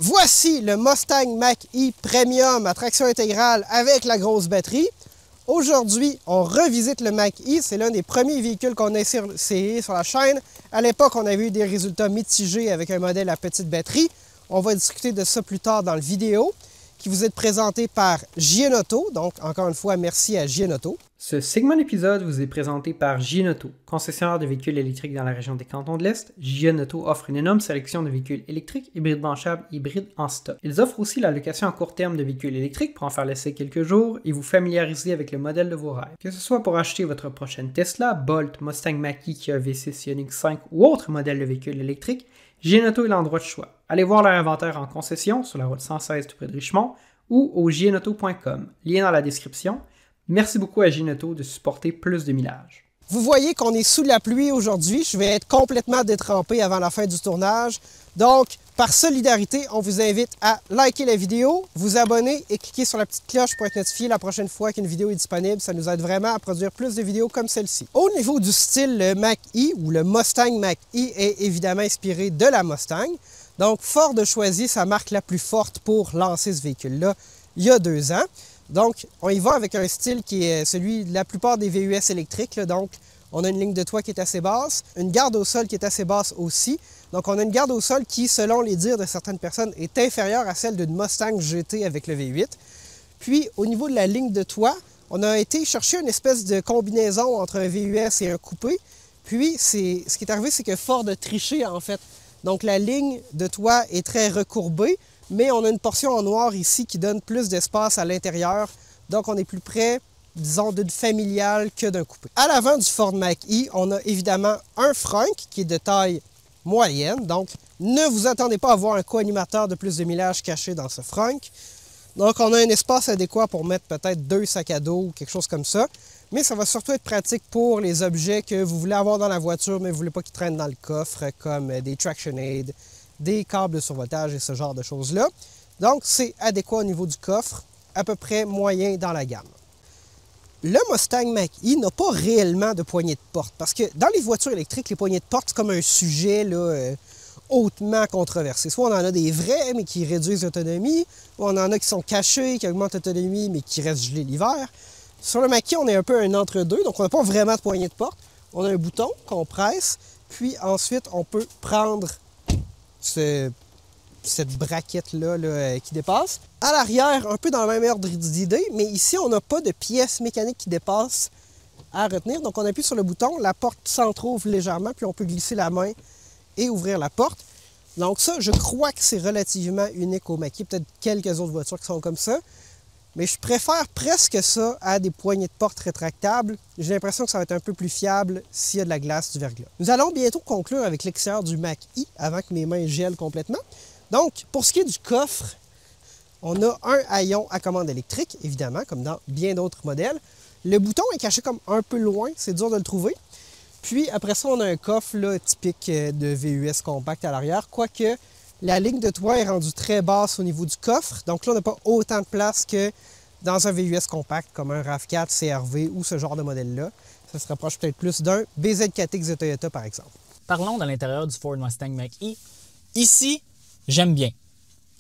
Voici le Mustang Mach-E Premium à traction intégrale avec la grosse batterie. Aujourd'hui, on revisite le Mach-E. C'est l'un des premiers véhicules qu'on a essayé sur la chaîne. À l'époque, on avait eu des résultats mitigés avec un modèle à petite batterie. On va discuter de ça plus tard dans la vidéo, qui vous est présenté par JN Auto. Donc, encore une fois, merci à JN Auto. Ce segment d'épisode vous est présenté par JN Auto, concessionnaire de véhicules électriques dans la région des Cantons de l'Est. JN Auto offre une énorme sélection de véhicules électriques, hybrides branchables et hybrides en stock. Ils offrent aussi la location à court terme de véhicules électriques pour en faire l'essai quelques jours et vous familiariser avec le modèle de vos rêves. Que ce soit pour acheter votre prochaine Tesla, Bolt, Mustang Mach-E, Kia V6, Ioniq 5 ou autre modèle de véhicule électrique, JN Auto est l'endroit de choix. Allez voir leur inventaire en concession sur la route 116 tout près de Richmond ou au jnauto.com. Lien dans la description. Merci beaucoup à JN Auto de supporter plus de millage. Vous voyez qu'on est sous la pluie aujourd'hui. Je vais être complètement détrempé avant la fin du tournage. Donc, par solidarité, on vous invite à liker la vidéo, vous abonner et cliquer sur la petite cloche pour être notifié la prochaine fois qu'une vidéo est disponible. Ça nous aide vraiment à produire plus de vidéos comme celle-ci. Au niveau du style, le Mach-E ou le Mustang Mach-E est évidemment inspiré de la Mustang. Donc, Ford a choisi sa marque la plus forte pour lancer ce véhicule-là il y a 2 ans. Donc, on y va avec un style qui est celui de la plupart des VUS électriques. Là. Donc, on a une ligne de toit qui est assez basse, une garde au sol qui est assez basse aussi. Donc, on a une garde au sol qui, selon les dires de certaines personnes, est inférieure à celle d'une Mustang GT avec le V8. Puis, au niveau de la ligne de toit, on a été chercher une espèce de combinaison entre un VUS et un coupé. Puis, ce qui est arrivé, c'est que Ford a triché, en fait. Donc, la ligne de toit est très recourbée, mais on a une portion en noir ici qui donne plus d'espace à l'intérieur. Donc, on est plus près, disons, d'une familiale que d'un coupé. À l'avant du Ford Mach-E, on a évidemment un frunk qui est de taille moyenne. Donc, ne vous attendez pas à voir un co-animateur de plus de millage caché dans ce frunk. Donc, on a un espace adéquat pour mettre peut-être 2 sacs à dos ou quelque chose comme ça. Mais ça va surtout être pratique pour les objets que vous voulez avoir dans la voiture, mais vous ne voulez pas qu'ils traînent dans le coffre, comme des traction aids, des câbles de survoltage et ce genre de choses-là. Donc, c'est adéquat au niveau du coffre, à peu près moyen dans la gamme. Le Mustang Mach-E n'a pas réellement de poignée de porte, parce que dans les voitures électriques, les poignées de porte, c'est comme un sujet là, hautement controversé. Soit on en a des vrais, mais qui réduisent l'autonomie, ou on en a qui sont cachés, qui augmentent l'autonomie, mais qui restent gelés l'hiver. Sur le Mach-E, on est un peu un entre-deux, donc on n'a pas vraiment de poignée de porte. On a un bouton qu'on presse, puis ensuite, on peut prendre cette braquette-là là, qui dépasse. À l'arrière, un peu dans le même ordre d'idée, mais ici, on n'a pas de pièce mécanique qui dépasse à retenir. Donc, on appuie sur le bouton, la porte s'entrouvre légèrement, puis on peut glisser la main et ouvrir la porte. Donc ça, je crois que c'est relativement unique au Mach-E. Peut-être quelques autres voitures qui sont comme ça. Mais je préfère presque ça à des poignées de porte rétractables. J'ai l'impression que ça va être un peu plus fiable s'il y a de la glace, du verglas. Nous allons bientôt conclure avec l'extérieur du Mach-E avant que mes mains gèlent complètement. Donc, pour ce qui est du coffre, on a un haillon à commande électrique, évidemment, comme dans bien d'autres modèles. Le bouton est caché comme un peu loin, c'est dur de le trouver. Puis après ça, on a un coffre là, typique de VUS compact à l'arrière, quoique la ligne de toit est rendue très basse au niveau du coffre. Donc là, on n'a pas autant de place que dans un VUS compact comme un RAV4, CR-V ou ce genre de modèle-là. Ça se rapproche peut-être plus d'un BZ4X de Toyota, par exemple. Parlons de l'intérieur du Ford Mustang Mach-E. Ici, j'aime bien.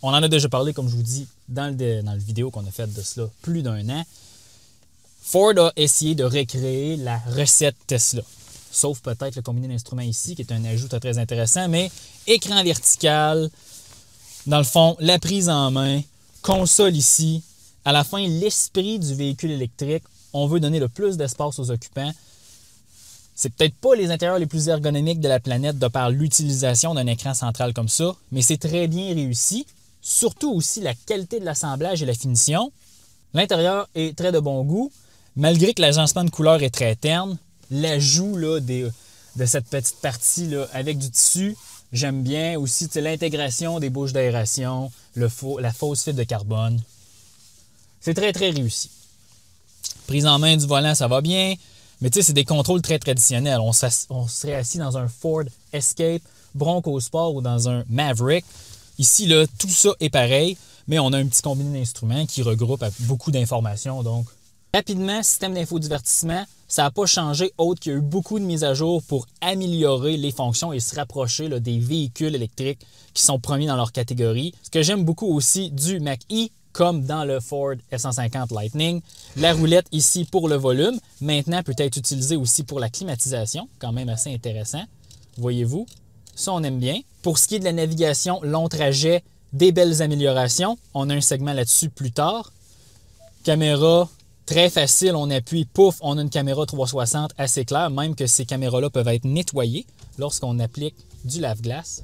On en a déjà parlé, comme je vous dis, dans le vidéo qu'on a fait de cela plus d'1 an. Ford a essayé de recréer la recette Tesla. Sauf peut-être le combiné d'instruments ici, qui est un ajout très intéressant, mais écran vertical, dans le fond, la prise en main, console ici. À la fin, l'esprit du véhicule électrique, on veut donner le plus d'espace aux occupants. C'est peut-être pas les intérieurs les plus ergonomiques de la planète de par l'utilisation d'un écran central comme ça, mais c'est très bien réussi. Surtout aussi la qualité de l'assemblage et la finition. L'intérieur est très de bon goût, malgré que l'agencement de couleurs est très terne. L'ajout là, de cette petite partie là, avec du tissu, j'aime bien. Aussi l'intégration des bouches d'aération, la fausse fibre de carbone. C'est très, très réussi. Prise en main du volant, ça va bien. Mais tu sais, c'est des contrôles très traditionnels. On serait assis dans un Ford Escape, Bronco Sport ou dans un Maverick. Ici, là, tout ça est pareil, mais on a un petit combiné d'instruments qui regroupe beaucoup d'informations. Donc, rapidement, système d'infodivertissement, ça n'a pas changé, autre qu'il y a eu beaucoup de mises à jour pour améliorer les fonctions et se rapprocher là, des véhicules électriques qui sont premiers dans leur catégorie. Ce que j'aime beaucoup aussi du Mach-E, comme dans le Ford F-150 Lightning, la roulette ici pour le volume, maintenant peut être utilisée aussi pour la climatisation, quand même assez intéressant. Voyez-vous, ça on aime bien. Pour ce qui est de la navigation, long trajet, des belles améliorations. On a un segment là-dessus plus tard. Caméra, très facile, on appuie, pouf, on a une caméra 360 assez claire, même que ces caméras-là peuvent être nettoyées lorsqu'on applique du lave-glace.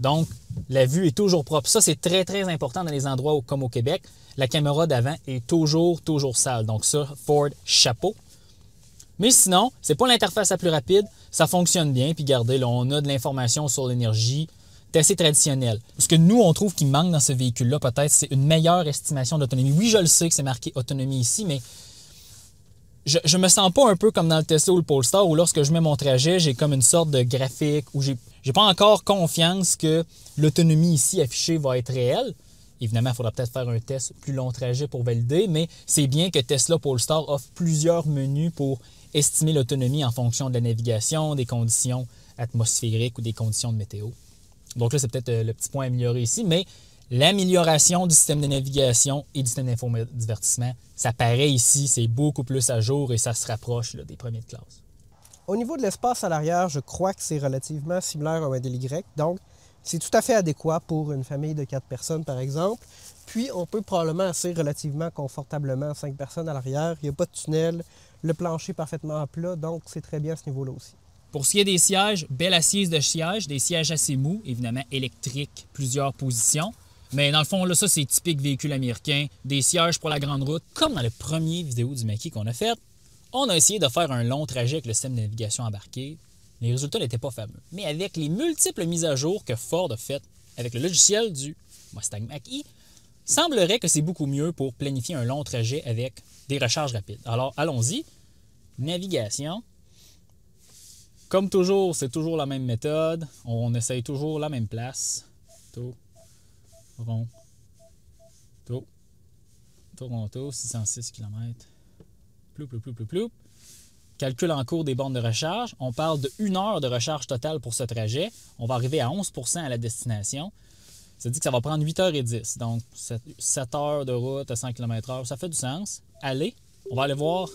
Donc, la vue est toujours propre. Ça, c'est très, très important dans les endroits comme au Québec. La caméra d'avant est toujours sale. Donc ça, Ford, chapeau. Mais sinon, c'est pas l'interface la plus rapide. Ça fonctionne bien. Puis regardez, là, on a de l'information sur l'énergie. C'est assez traditionnel. Ce que nous, on trouve qui manque dans ce véhicule-là, peut-être, c'est une meilleure estimation d'autonomie. Oui, je le sais que c'est marqué autonomie ici, mais je me sens pas un peu comme dans le Tesla ou le Polestar où lorsque je mets mon trajet, j'ai comme une sorte de graphique où j'ai pas encore confiance que l'autonomie ici affichée va être réelle. Évidemment, il faudra peut-être faire un test plus long trajet pour valider, mais c'est bien que Tesla Polestar offre plusieurs menus pour estimer l'autonomie en fonction de la navigation, des conditions atmosphériques ou des conditions de météo. Donc là, c'est peut-être le petit point amélioré ici, mais l'amélioration du système de navigation et du système d'infodivertissement, ça paraît ici, c'est beaucoup plus à jour et ça se rapproche là, des premiers de classe. Au niveau de l'espace à l'arrière, je crois que c'est relativement similaire au modèle Y, donc c'est tout à fait adéquat pour une famille de 4 personnes, par exemple. Puis, on peut probablement asseoir relativement confortablement 5 personnes à l'arrière. Il n'y a pas de tunnel, le plancher parfaitement plat, donc c'est très bien à ce niveau-là aussi. Pour ce qui est des sièges, belle assise de siège, des sièges assez mous, évidemment électriques, plusieurs positions. Mais dans le fond, là, ça, c'est typique véhicule américain, des sièges pour la grande route. Comme dans la première vidéo du Mach-E qu'on a faite, on a essayé de faire un long trajet avec le système de navigation embarqué. Les résultats n'étaient pas fameux. Mais avec les multiples mises à jour que Ford a faites avec le logiciel du Mustang Mach-E, semblerait que c'est beaucoup mieux pour planifier un long trajet avec des recharges rapides. Alors, allons-y. Navigation. Comme toujours, c'est toujours la même méthode. On essaye toujours la même place. Toronto, 606 km. Ploup. Calcul en cours des bornes de recharge. On parle de 1 heure de recharge totale pour ce trajet. On va arriver à 11% à la destination. Ça dit que ça va prendre 8h10. Donc, 7 heures de route à 100 km/h. Ça fait du sens. Allez, on va aller voir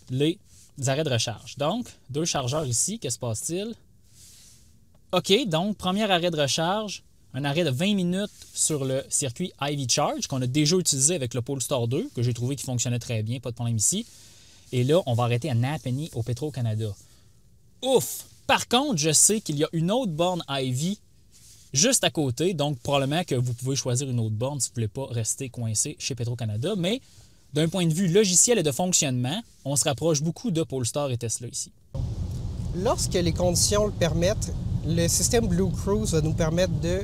les arrêts de recharge. Donc, 2 chargeurs ici. Que se passe-t-il? OK, donc, premier arrêt de recharge. Un arrêt de 20 minutes sur le circuit Ivy Charge qu'on a déjà utilisé avec le Polestar 2, que j'ai trouvé qui fonctionnait très bien, pas de problème ici. Et là, on va arrêter à Napanee au Petro-Canada. Ouf! Par contre, je sais qu'il y a une autre borne Ivy juste à côté, donc probablement que vous pouvez choisir une autre borne si vous ne voulez pas rester coincé chez Petro-Canada, mais d'un point de vue logiciel et de fonctionnement, on se rapproche beaucoup de Polestar et Tesla ici. Lorsque les conditions le permettent, le système Blue Cruise va nous permettre de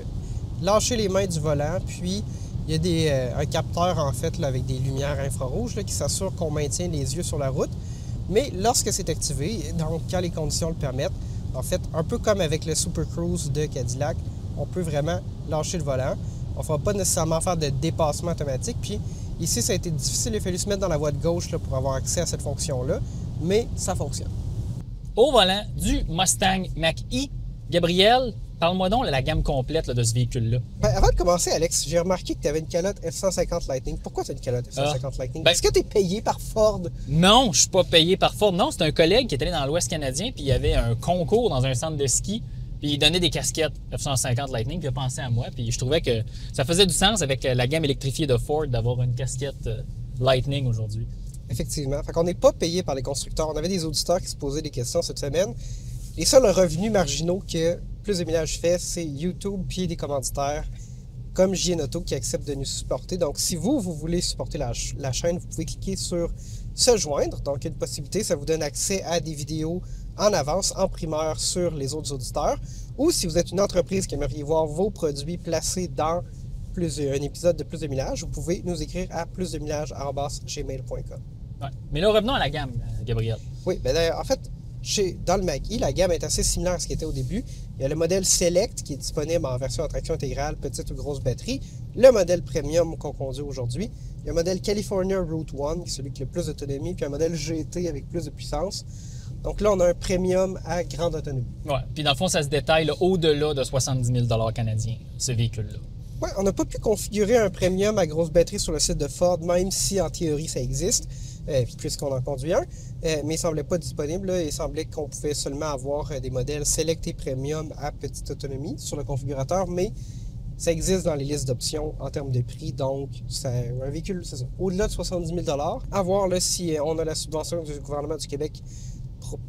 lâcher les mains du volant, puis il y a un capteur en fait là, avec des lumières infrarouges là, qui s'assure qu'on maintient les yeux sur la route. Mais lorsque c'est activé, donc quand les conditions le permettent, en fait, un peu comme avec le Super Cruise de Cadillac, on peut vraiment lâcher le volant. On ne va pas nécessairement faire de dépassement automatique. Puis ici, ça a été difficile, il a fallu se mettre dans la voie de gauche là, pour avoir accès à cette fonction-là, mais ça fonctionne. Au volant du Mustang Mach-E, Gabriel, parle-moi donc de la gamme complète là, de ce véhicule-là. Ben, avant de commencer, Alex, j'ai remarqué que tu avais une calotte F-150 Lightning. Pourquoi tu as une calotte F-150 Lightning? Est-ce que tu es payé par Ford? Non, je ne suis pas payé par Ford. Non, c'est un collègue qui est allé dans l'Ouest canadien, puis il y avait un concours dans un centre de ski, puis il donnait des casquettes F-150 Lightning, puis il a pensé à moi, puis je trouvais que ça faisait du sens avec la gamme électrifiée de Ford d'avoir une casquette Lightning aujourd'hui. Effectivement. Fait qu'on n'est pas payé par les constructeurs. On avait des auditeurs qui se posaient des questions cette semaine. Les seuls revenus marginaux que Plus de Millage fait, c'est YouTube puis des commanditaires comme JN Auto qui acceptent de nous supporter. Donc, si vous voulez supporter la chaîne, vous pouvez cliquer sur « Se joindre ». Donc, il y a une possibilité, ça vous donne accès à des vidéos en avance, en primeur sur les autres auditeurs. Ou si vous êtes une entreprise qui aimerait voir vos produits placés dans un épisode de Plus de Millage, vous pouvez nous écrire à plusdemillage@gmail.com. Ouais. Mais là, revenons à la gamme, Gabriel. Oui, bien en fait, dans le Mach-E, la gamme est assez similaire à ce qui était au début. Il y a le modèle Select qui est disponible en version à traction intégrale, petite ou grosse batterie. Le modèle Premium qu'on conduit aujourd'hui. Il y a un modèle California Route 1 qui est celui qui a le plus d'autonomie, puis un modèle GT avec plus de puissance. Donc là, on a un Premium à grande autonomie. Ouais, puis dans le fond, ça se détaille au-delà de 70 000 canadiens, ce véhicule-là. Ouais, on n'a pas pu configurer un Premium à grosse batterie sur le site de Ford, même si en théorie ça existe, puisqu'on en conduit un. Mais il ne semblait pas disponible. Là. Il semblait qu'on pouvait seulement avoir des modèles Select et Premium à petite autonomie sur le configurateur, mais ça existe dans les listes d'options en termes de prix. Donc, c'est un véhicule, c'est ça, au-delà de 70 000 $. À voir là, si on a la subvention du gouvernement du Québec,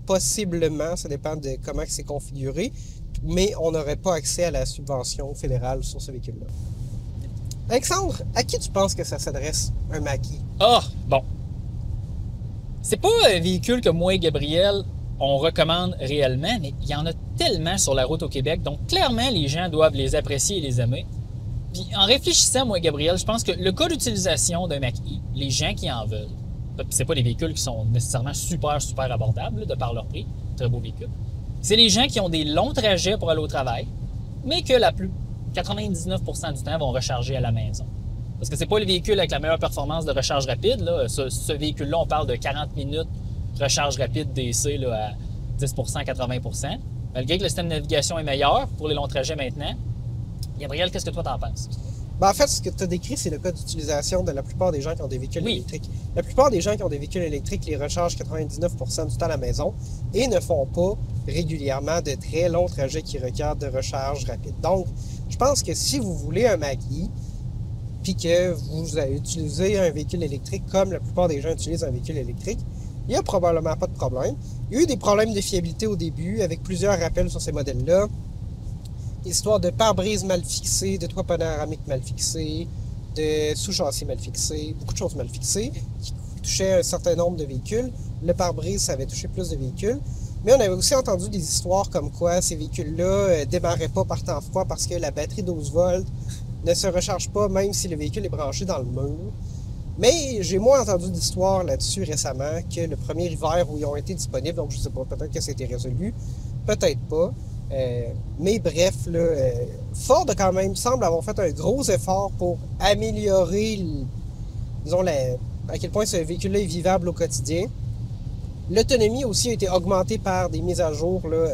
possiblement, ça dépend de comment c'est configuré, mais on n'aurait pas accès à la subvention fédérale sur ce véhicule-là. Alexandre, à qui tu penses que ça s'adresse, un Mach-E? Ah, bon. C'est pas un véhicule que moi et Gabriel, on recommande réellement, mais il y en a tellement sur la route au Québec, donc clairement, les gens doivent les apprécier et les aimer. Puis en réfléchissant, moi et Gabriel, je pense que le cas d'utilisation d'un Mach-E, les gens qui en veulent, c'est pas des véhicules qui sont nécessairement super abordables, de par leur prix, très beaux véhicules, c'est les gens qui ont des longs trajets pour aller au travail, mais que 99% du temps vont recharger à la maison. Parce que c'est pas le véhicule avec la meilleure performance de recharge rapide. Là. Ce véhicule-là, on parle de 40 minutes recharge rapide DC là, à 10%, 80%. Malgré que le système de navigation est meilleur pour les longs trajets maintenant. Gabriel, qu'est-ce que toi t'en penses? Ben en fait, ce que tu as décrit, c'est le cas d'utilisation de la plupart des gens qui ont des véhicules électriques. La plupart des gens qui ont des véhicules électriques les rechargent 99% du temps à la maison et ne font pas régulièrement de très longs trajets qui requièrent de recharge rapide. Donc, je pense que si vous voulez un Mach-E, puis que vous utilisez un véhicule électrique comme la plupart des gens utilisent un véhicule électrique, il n'y a probablement pas de problème. Il y a eu des problèmes de fiabilité au début avec plusieurs rappels sur ces modèles-là. Histoire de pare-brise mal fixé, de toit panoramique mal fixé, de sous-châssis mal fixé, beaucoup de choses mal fixées qui touchaient un certain nombre de véhicules. Le pare-brise, ça avait touché plus de véhicules. Mais on avait aussi entendu des histoires comme quoi ces véhicules-là ne démarraient pas par temps froid parce que la batterie 12 volts ne se recharge pas même si le véhicule est branché dans le mur. Mais j'ai moins entendu d'histoires là-dessus récemment que le premier hiver où ils ont été disponibles. Donc je ne sais pas, peut-être que ça a été résolu, peut-être pas. Mais bref, là, Ford quand même semble avoir fait un gros effort pour améliorer, disons, à quel point ce véhicule-là est vivable au quotidien. L'autonomie aussi a été augmentée par des mises à jour. Là,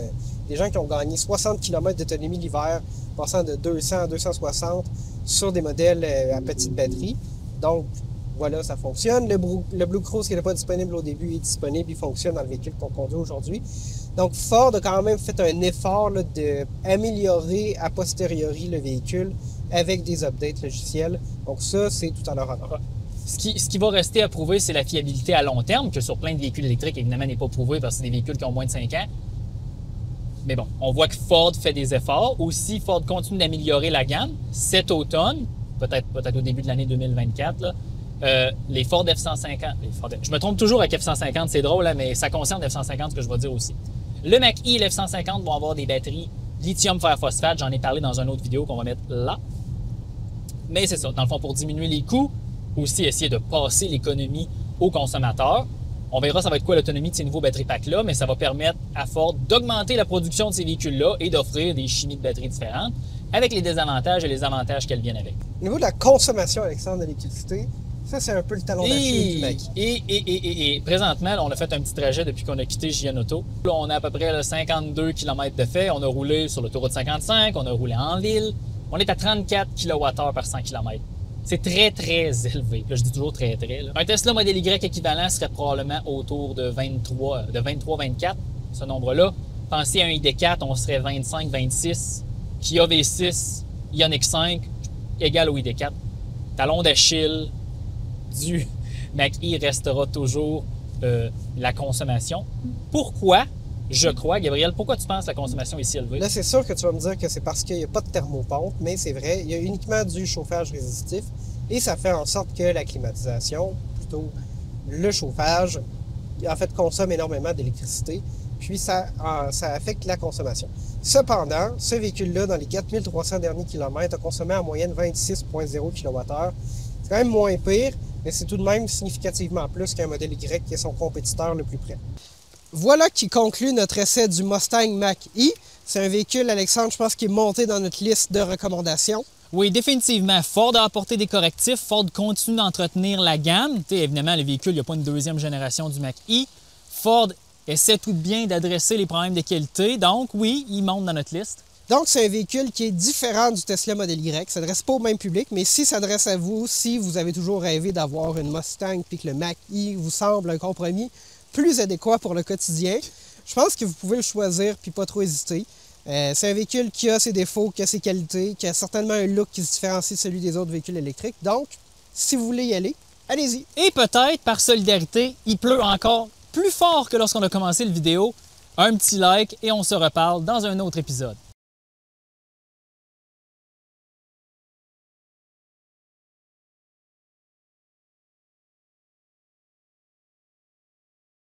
des gens qui ont gagné 60 km d'autonomie l'hiver, passant de 200 à 260 sur des modèles à petite batterie. Donc, voilà, ça fonctionne. Le Blue Cruise qui n'était pas disponible au début est disponible, il fonctionne dans le véhicule qu'on conduit aujourd'hui. Donc, Ford a quand même fait un effort d'améliorer a posteriori le véhicule avec des updates logiciels. Donc ça, c'est tout en leur honneur. Ce qui va rester à prouver, c'est la fiabilité à long terme, que sur plein de véhicules électriques, évidemment, n'est pas prouvé parce que c'est des véhicules qui ont moins de 5 ans. Mais bon, on voit que Ford fait des efforts. Aussi, Ford continue d'améliorer la gamme. Cet automne, peut-être au début de l'année 2024, là, les Ford F-150... je me trompe toujours avec F-150, c'est drôle, hein, mais ça concerne F-150, ce que je vais dire aussi. Le Mach-E et l'F-150 vont avoir des batteries lithium fer phosphate. J'en ai parlé dans une autre vidéo qu'on va mettre là. Mais c'est ça, dans le fond, pour diminuer les coûts, aussi essayer de passer l'économie aux consommateurs. On verra ça va être quoi l'autonomie de ces nouveaux batteries pack-là, mais ça va permettre à Ford d'augmenter la production de ces véhicules-là et d'offrir des chimies de batteries différentes avec les désavantages et les avantages qu'elles viennent avec. Au niveau de la consommation, Alexandre, de l'électricité, ça, c'est un peu le talon d'Achille du Mach-E. Et présentement, là, on a fait un petit trajet depuis qu'on a quitté JN Auto. Là, on a à peu près là, 52 km de fait. On a roulé sur l'autoroute 55, on a roulé en ville. On est à 34 kWh par 100 km. C'est très, très élevé. Là, je dis toujours très, très. Là. Un Tesla Model Y équivalent serait probablement autour de 23-24, ce nombre-là. Pensez à un ID4, on serait 25-26. Kia V6, Ioniq 5, égal au ID4. Talon d'Achille du Mach-E restera toujours la consommation. Pourquoi, je crois, Gabriel, pourquoi tu penses que la consommation est si élevée? Là, c'est sûr que tu vas me dire que c'est parce qu'il n'y a pas de thermopompe, mais c'est vrai, il y a uniquement du chauffage résistif et ça fait en sorte que la climatisation, plutôt le chauffage, en fait, consomme énormément d'électricité, puis ça affecte la consommation. Cependant, ce véhicule-là, dans les 4300 derniers kilomètres, a consommé en moyenne 26,0 kWh. C'est quand même moins pire, mais c'est tout de même significativement plus qu'un modèle Y qui est son compétiteur le plus près. voilà qui conclut notre essai du Mustang Mach-E. C'est un véhicule, Alexandre, je pense, qui est monté dans notre liste de recommandations. Oui, définitivement. Ford a apporté des correctifs. Ford continue d'entretenir la gamme. Évidemment, le véhicule, il n'y a pas une deuxième génération du Mach-E. Ford essaie tout de bien d'adresser les problèmes de qualité. Donc, oui, il monte dans notre liste. Donc, c'est un véhicule qui est différent du Tesla Model Y. Ça ne s'adresse pas au même public, mais si ça s'adresse à vous, si vous avez toujours rêvé d'avoir une Mustang puis que le Mach-E vous semble un compromis plus adéquat pour le quotidien, je pense que vous pouvez le choisir puis pas trop hésiter. C'est un véhicule qui a ses défauts, qui a ses qualités, qui a certainement un look qui se différencie de celui des autres véhicules électriques. Donc, si vous voulez y aller, allez-y. Et peut-être, par solidarité, il pleut encore plus fort que lorsqu'on a commencé la vidéo. Un petit like et on se reparle dans un autre épisode.